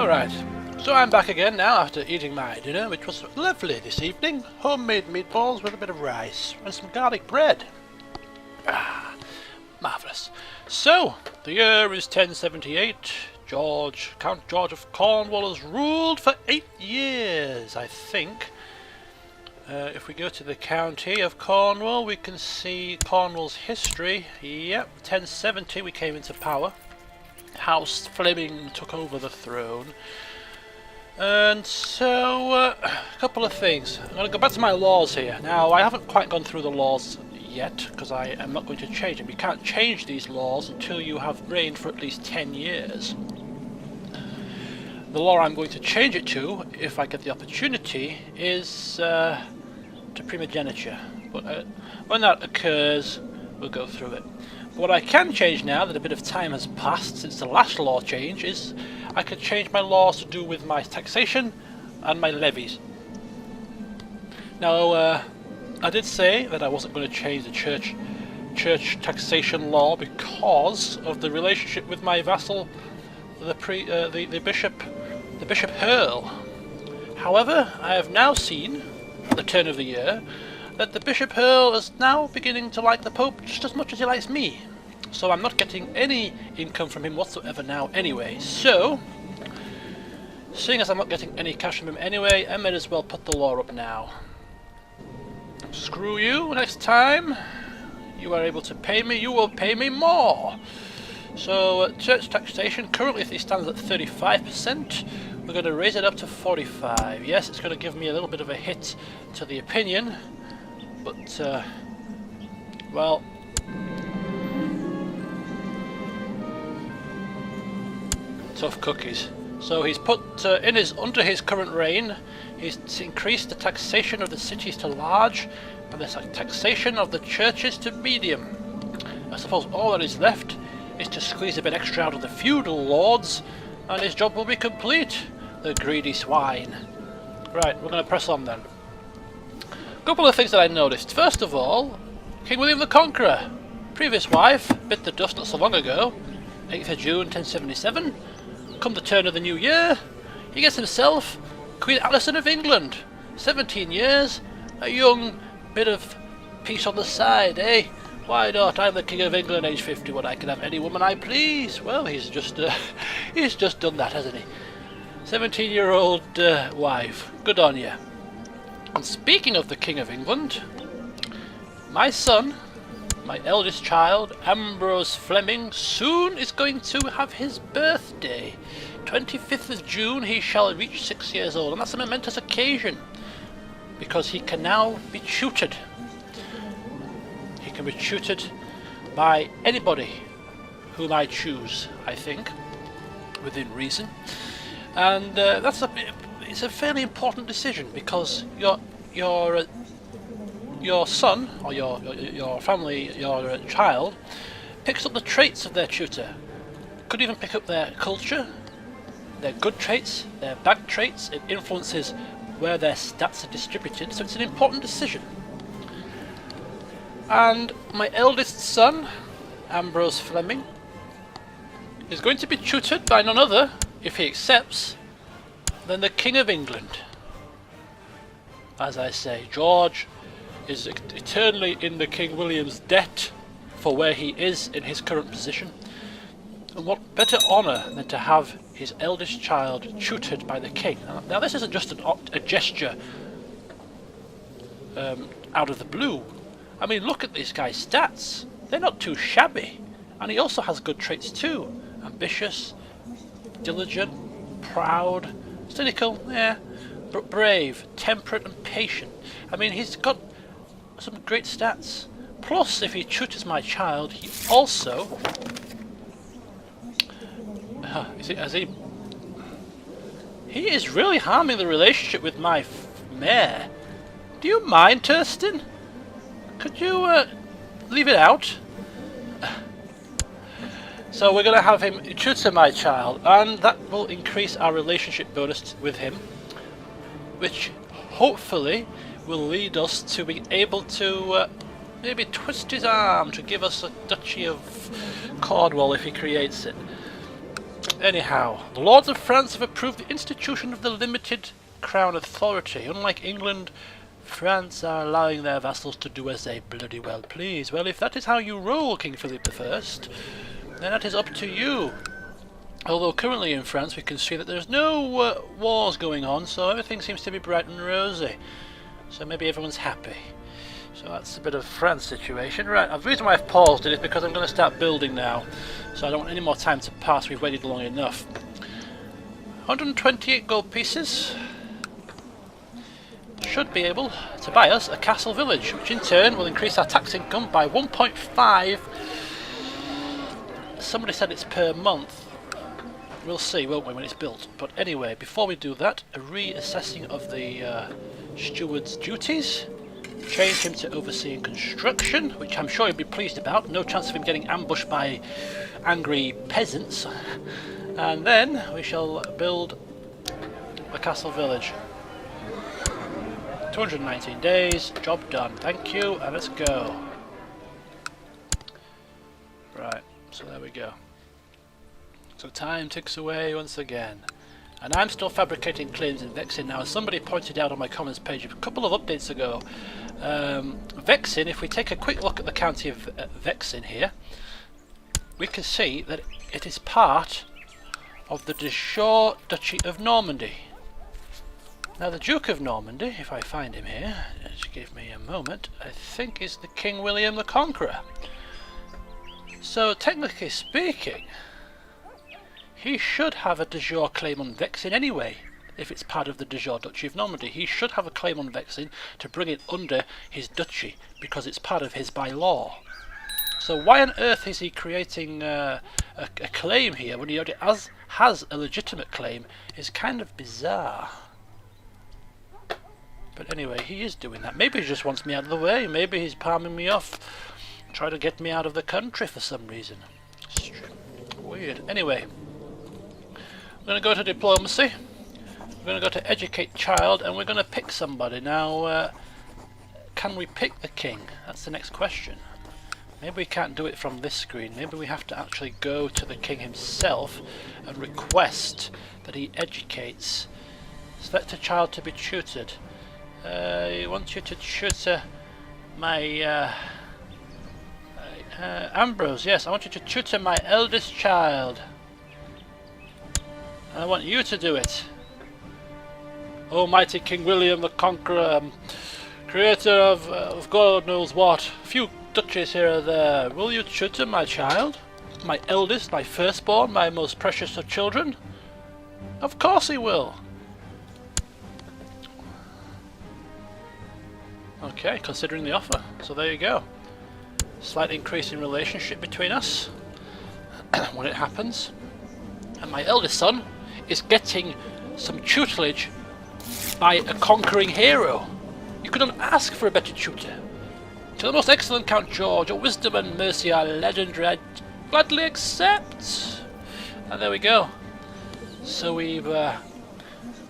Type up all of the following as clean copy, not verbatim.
Alright, so I'm back again now after eating my dinner, which was lovely this evening. Homemade meatballs with a bit of rice and some garlic bread. Ah, marvellous. So, the year is 1078. Count George of Cornwall has ruled for 8 years, I think. If we go to the county of Cornwall, we can see Cornwall's history. Yep, 1070 we came into power. House Fleming took over the throne. And so, a couple of things. I'm going to go back to my laws here. Now, I haven't quite gone through the laws yet, because I am not going to change them. You can't change these laws until you have reigned for at least 10 years. The law I'm going to change it to, if I get the opportunity, is to primogeniture. But when that occurs, we'll go through it. But what I can change now that a bit of time has passed since the last law change is I can change my laws to do with my taxation and my levies. Now, I did say that I wasn't going to change the church taxation law because of the relationship with my vassal, the bishop Earl. However, I have now seen, at the turn of the year, that the Bishop Earl is now beginning to like the Pope just as much as he likes me. So I'm not getting any income from him whatsoever now anyway. So, seeing as I'm not getting any cash from him anyway, I might as well put the law up now. Screw you, next time you are able to pay me, you will pay me more. So, church taxation, currently it stands at 35%. We're going to raise it up to 45. Yes, it's going to give me a little bit of a hit to the opinion, but, well, tough cookies. So he's put, under his current reign, he's increased the taxation of the cities to large, and the taxation of the churches to medium. I suppose all that is left is to squeeze a bit extra out of the feudal lords, and his job will be complete. The greedy swine. Right, we're going to press on then. A couple of things that I noticed. First of all, King William the Conqueror. Previous wife bit the dust not so long ago, 8th of June 1077. Come the turn of the new year, he gets himself Queen Alison of England. 17 years, a young bit of peace on the side, eh? Why not? I'm the King of England, age 51. I can have any woman I please. Well, he's just done that, hasn't he? 17-year-old wife. Good on you. And speaking of the King of England, my son, my eldest child, Ambrose Fleming, soon is going to have his birthday. 25th of June he shall reach 6 years old, and that's a momentous occasion because he can now be tutored. He can be tutored by anybody whom I choose, I think, within reason. And it's a fairly important decision because your son or your family, your child, picks up the traits of their tutor. Could even pick up their culture, their good traits, their bad traits. It influences where their stats are distributed, so it's an important decision. And my eldest son, Ambrose Fleming, is going to be tutored by none other, if he accepts, than the King of England. As I say, George is eternally in the King William's debt for where he is in his current position. And what better honour than to have his eldest child tutored by the King? Now this isn't just a gesture out of the blue. I mean, look at this guy's stats. They're not too shabby. And he also has good traits too. Ambitious, diligent, proud, cynical, yeah, but brave, temperate and patient. I mean, he's got some great stats. Plus, if he tutors my child, he also... He is really harming the relationship with my mare. Do you mind, Thurston? Could you leave it out? So we're going to have him tutor my child, and that will increase our relationship bonus with him, which hopefully will lead us to be able to maybe twist his arm to give us a Duchy of Cornwall if he creates it. Anyhow, the Lords of France have approved the institution of the limited crown authority. Unlike England, France are allowing their vassals to do as they bloody well please. Well, if that is how you roll, King Philip I, then that is up to you. Although currently in France we can see that there's no wars going on, so everything seems to be bright and rosy. So maybe everyone's happy. So that's a bit of France situation. Right, the reason why I've paused it is because I'm going to start building now. So I don't want any more time to pass, we've waited long enough. 128 gold pieces should be able to buy us a castle village, which in turn will increase our tax income by 1.5. Somebody said it's per month. We'll see, won't we, when it's built. But anyway, before we do that, a reassessing of the steward's duties. Change him to overseeing construction, which I'm sure he'd be pleased about. No chance of him getting ambushed by angry peasants. And then we shall build a castle village. 219 days, job done. Thank you, and let's go. Right, so there we go. So time ticks away once again. And I'm still fabricating claims in Vexin now. As somebody pointed out on my comments page a couple of updates ago, Vexin, if we take a quick look at the county of Vexin here, we can see that it is part of the de Jure Duchy of Normandy. Now the Duke of Normandy, if I find him here, just give me a moment, I think is the King William the Conqueror. So technically speaking, he should have a de jure claim on Vexin anyway. If it's part of the de jure Duchy of Normandy, he should have a claim on Vexin to bring it under his duchy, because it's part of his by law. So why on earth is he creating a claim here when he already has a legitimate claim is kind of bizarre. But anyway, he is doing that. Maybe he just wants me out of the way. Maybe he's palming me off, trying to get me out of the country for some reason. Weird. Anyway, we're going to go to diplomacy. We're going to go to educate child, and we're going to pick somebody. Now, can we pick the king? That's the next question. Maybe we can't do it from this screen. Maybe we have to actually go to the king himself and request that he educates. Select a child to be tutored. I want you to tutor my Ambrose. Yes, I want you to tutor my eldest child. And I want you to do it. Oh, mighty King William the Conqueror, creator of God knows what. A few duchies here or there. Will you tutor my child? My eldest, my firstborn, my most precious of children? Of course he will. Okay, considering the offer. So there you go. Slight increase in relationship between us when it happens. And my eldest son is getting some tutelage by a conquering hero. You couldn't ask for a better tutor. To the most excellent Count George, your wisdom and mercy are legendary. I gladly accept. And there we go. So we've got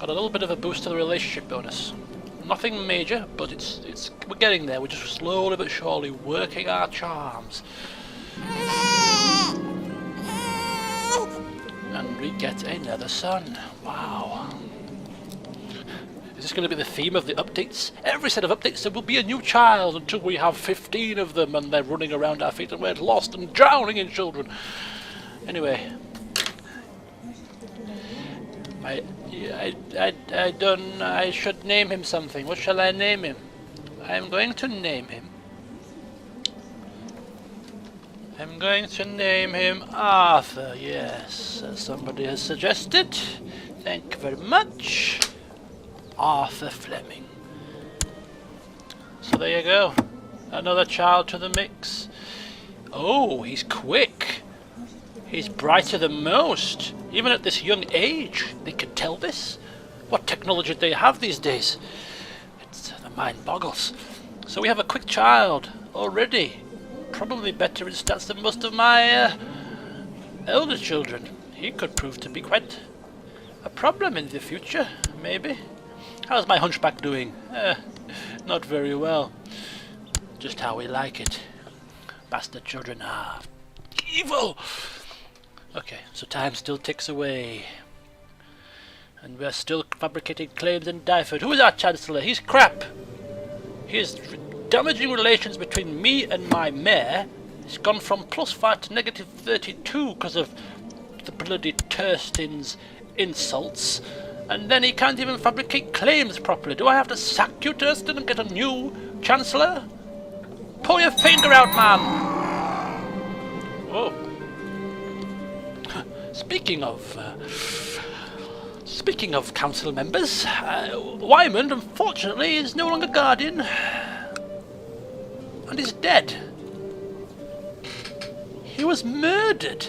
a little bit of a boost to the relationship bonus. Nothing major, but we're getting there. We're just slowly but surely working our charms. And we get another son. Wow. Is this going to be the theme of the updates? Every set of updates there will be a new child until we have 15 of them and they're running around our feet and we're lost and drowning in children. Anyway. I should name him something. What shall I name him? I'm going to name him. I'm going to name him Arthur, yes, as somebody has suggested. Thank you very much. Arthur Fleming. So there you go. Another child to the mix. Oh, he's quick. He's brighter than most. Even at this young age, they can tell this. What technology do they have these days? The mind boggles. So we have a quick child already. Probably better in stats than most of my elder children. He could prove to be quite a problem in the future, maybe. How's my hunchback doing? Not very well. Just how we like it. Bastard children are evil. Okay, so time still ticks away. And we're still fabricating claims in Dyford. Who is our Chancellor? He's crap! He is damaging relations between me and my mayor. It's gone from +5 to -32 because of the bloody Turstin's insults. And then he can't even fabricate claims properly. Do I have to sack you, Turstin, and get a new Chancellor? Pull your finger out, man! Whoa. Speaking of council members, Wyman, unfortunately, is no longer guardian. And he's dead. He was murdered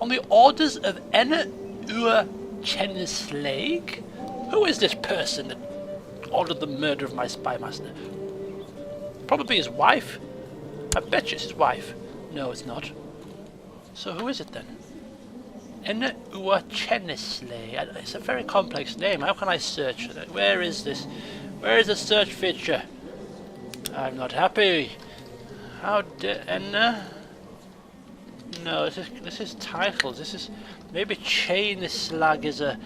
on the orders of Enna Ua Cheneslaig. Who is this person that ordered the murder of my spymaster? Probably his wife. I bet you it's his wife. No, it's not. So who is it then? Enna Ua Cheneslaig. It's a very complex name. How can I search for that? Where is this? Where is the search feature? I'm not happy. How dare Enna? No, this is titles. This is maybe Cheneslaig is a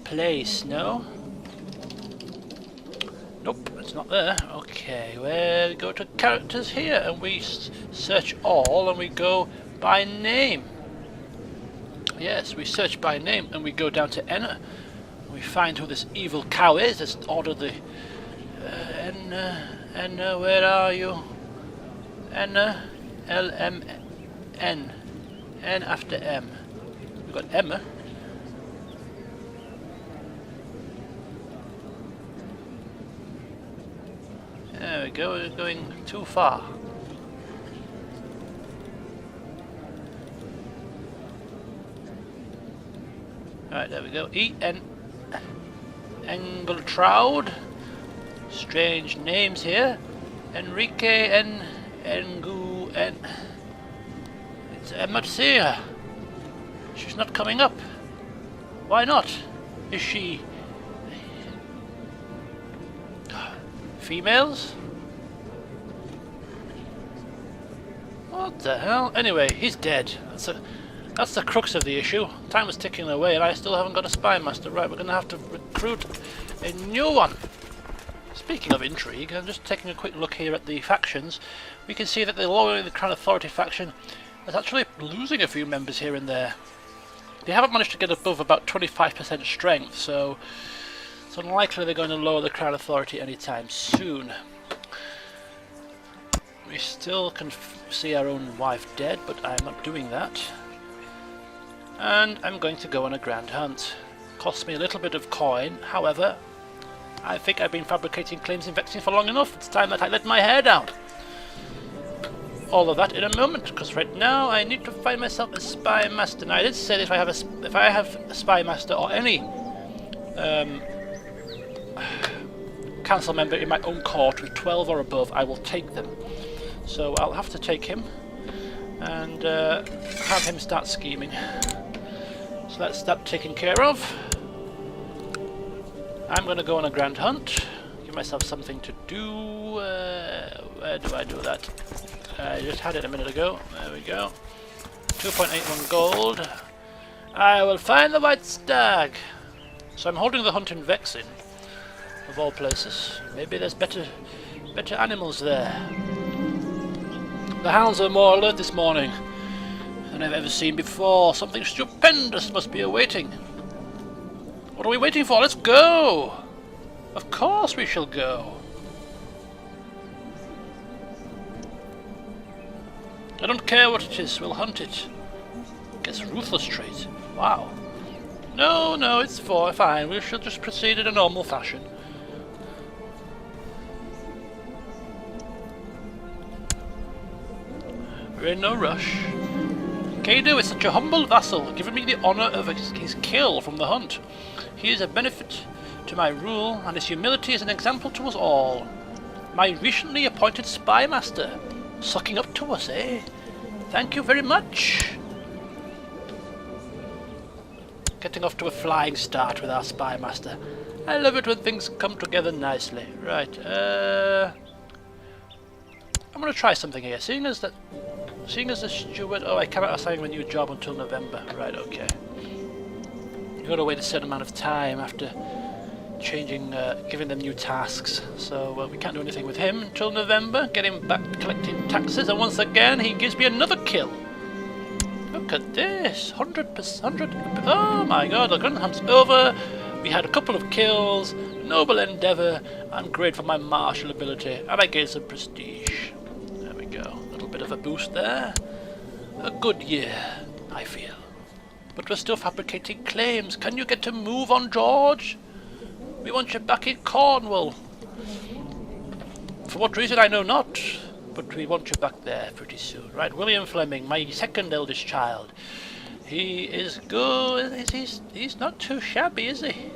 place. No. Nope, it's not there. Okay, we go to characters here and we search all and we go by name. Yes, we search by name and we go down to Enna. We find who this evil cow is. Let's order the Enna, where are you? Enna, L-M-N. N after M. We've got Emma. There we go, we're going too far. Alright, there we go. E-N... Engeltraud. Strange names here. Enrique N... Engu... N... It's Emma Seer. She's not coming up. Why not? Is she... females? What the hell? Anyway, he's dead. That's the crux of the issue. Time is ticking away and I still haven't got a spymaster. Right, we're going to have to recruit a new one. Speaking of intrigue, I'm just taking a quick look here at the factions. We can see that the lowering the Crown Authority faction is actually losing a few members here and there. They haven't managed to get above about 25% strength, so it's unlikely they're going to lower the Crown Authority anytime soon. We still can see our own wife dead, but I'm not doing that. And I'm going to go on a grand hunt. Costs me a little bit of coin, however, I think I've been fabricating claims in Vexing for long enough. It's time that I let my hair down. All of that in a moment, because right now I need to find myself a spy master. Now I did say that if I have a spy master or any council member in my own court with 12 or above, I will take them. So I'll have to take him and have him start scheming. So that's that taken care of. I'm going to go on a grand hunt, give myself something to do. Where do I do that? I just had it a minute ago. There we go. 2.81 gold. I will find the white stag. So I'm holding the hunt in Vexin, of all places. Maybe there's better animals there. The hounds are more alert this morning than I've ever seen before. Something stupendous must be awaiting. What are we waiting for? Let's go! Of course we shall go. I don't care what it is, we'll hunt it. Guess ruthless trait. Wow. No, it's fine. We shall just proceed in a normal fashion. We're in no rush. Kado is such a humble vassal, giving me the honour of his kill from the hunt. He is a benefit to my rule, and his humility is an example to us all. My recently appointed spy master, sucking up to us, eh? Thank you very much. Getting off to a flying start with our spy master. I love it when things come together nicely. Right, I'm going to try something here, seeing as that Seeing as a steward, oh, I cannot assign him a new job until November. Right, okay. You've got to wait a certain amount of time after changing, giving them new tasks. So we can't do anything with him until November. Get him back collecting taxes, and once again he gives me another kill. Look at this, 100%, 100. Oh my God, the gun hunt's over. We had a couple of kills. Noble endeavour. I'm great for my martial ability, and I gain some prestige. There we go. A little bit of a boost there. A good year, I feel. But we're still fabricating claims. Can you get to move on, George? We want you back in Cornwall. For what reason I know not, but we want you back there pretty soon. Right, William Fleming, my second eldest child. He is good. He's not too shabby, is he?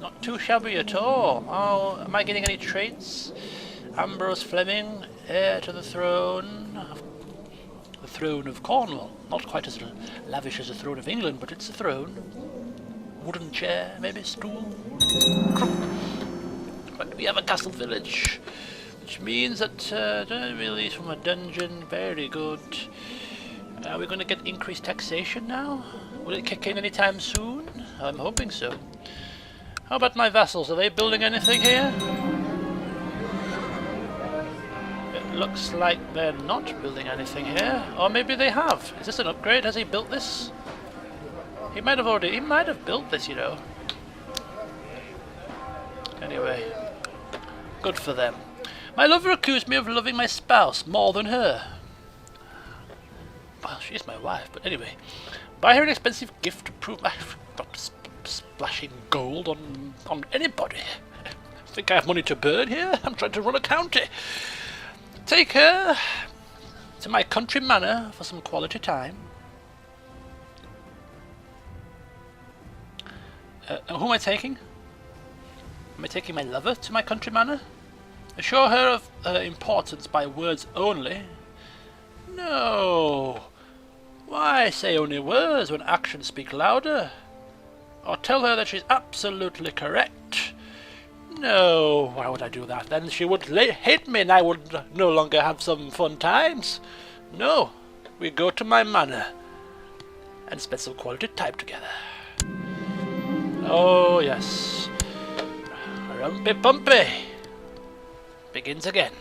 Not too shabby at all. Oh, am I getting any traits? Ambrose Fleming, heir to the throne. The throne of Cornwall. Not quite as lavish as the throne of England, but it's a throne. Wooden chair, maybe stool. But we have a castle village, which means that release from a dungeon. Very good. Are we going to get increased taxation now? Will it kick in anytime soon? I'm hoping so. How about my vassals? Are they building anything here? It looks like they're not building anything here, or maybe they have. Is this an upgrade? Has he built this? He might have built this, you know. Anyway, good for them. My lover accused me of loving my spouse more than her. Well, she's my wife, but anyway. Buy her an expensive gift to prove I'm not splashing gold on anybody. Think I have money to burn here? I'm trying to run a county. Take her to my country manor for some quality time. Who am I taking? Am I taking my lover to my country manor? Assure her of her importance by words only. No. Why say only words when actions speak louder? Or tell her that she's absolutely correct. No, why would I do that? Then she would hate me and I would no longer have some fun times. No, we go to my manor and spend some quality time together. Oh yes, Rumpy Pumpy begins again.